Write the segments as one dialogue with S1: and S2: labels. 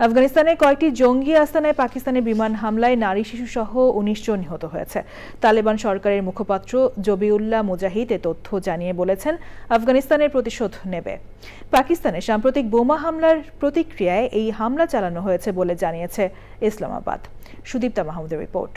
S1: আফগানিস্তানের কয়েকটি জঙ্গি আস্তানায় পাকিস্তানের বিমান হামলায় নারী শিশুসহ ১৯ জন নিহত হয়েছে। তালেবান সরকারের মুখপাত্র জবিউল্লাহ মুজাহিদ এ তথ্য জানিয়ে বলেছেন, আফগানিস্তানের প্রতিশোধ নেবে। পাকিস্তানের সাম্প্রতিক বোমা হামলার প্রতিক্রিয়ায় এই হামলা চালানো হয়েছে বলে জানিয়েছে ইসলামাবাদ। সুদীপ্তা মাহমুদের রিপোর্ট।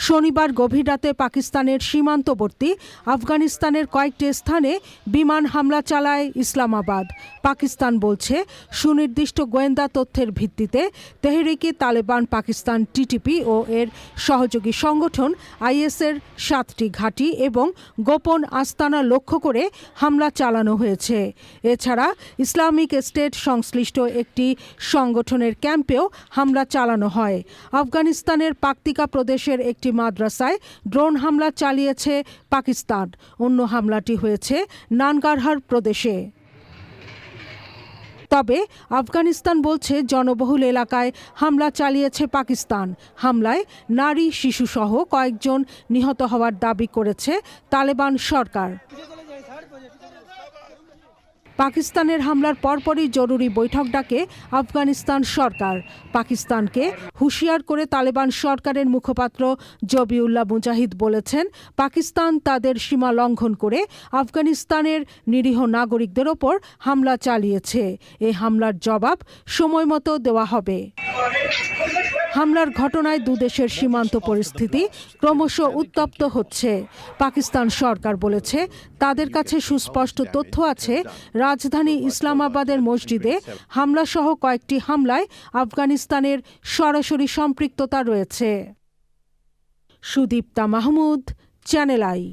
S2: শনিবার গভীর রাতে পাকিস্তানের সীমান্তবর্তী আফগানিস্তানের কয়েকটি স্থানে বিমান হামলা চালায় ইসলামাবাদ। পাকিস্তান বলছে, সুনির্দিষ্ট গোয়েন্দা তথ্যের ভিত্তিতে তেহরিকে তালেবান পাকিস্তান টিটিপি ও এর সহযোগী সংগঠন আইএসের 7টি ঘাঁটি এবং গোপন আস্তানা লক্ষ্য করে হামলা চালানো হয়েছে। এছাড়া ইসলামিক স্টেট সংশ্লিষ্ট একটি সংগঠনের ক্যাম্পেও হামলা চালানো হয়। আফগানিস্তানের পাকতিকা প্রদেশের একটি মাদ্রাসায় ড্রোন হামলা চালিয়েছে পাকিস্তান। অন্য হামলাটি হয়েছে নানগারহার প্রদেশে। তবে আফগানিস্তান বলছে, জনবহুল এলাকায় হামলা চালিয়েছে পাকিস্তান। হামলায় নারী শিশুসহ কয়েকজন নিহত হওয়ার দাবি করেছে তালেবান সরকার। পাকিস্তানের হামলার পরপরই জরুরি বৈঠক ডাকে আফগানিস্তান সরকার। পাকিস্তানকে হুঁশিয়ার করে তালেবান সরকারের মুখপাত্র জবিউল্লাহ মুজাহিদ বলেছেন, পাকিস্তান তাদের সীমা লঙ্ঘন করে আফগানিস্তানের নিরীহ নাগরিকদের ওপর হামলা চালিয়েছে। এই হামলার জবাব সময়মতো দেওয়া হবে। হামলার ঘটনায় দুদেশের সীমান্ত পরিস্থিতি ক্রমশ উত্তপ্ত হচ্ছে। পাকিস্তান সরকার বলেছে, তাদের কাছে সুস্পষ্ট তথ্য আছে রাজধানী ইসলামাবাদের মসজিদে হামলাসহ কয়েকটি হামলায় আফগানিস্তানের সরাসরি সম্পৃক্ততা রয়েছে। Sudipta Mahmud, channel I.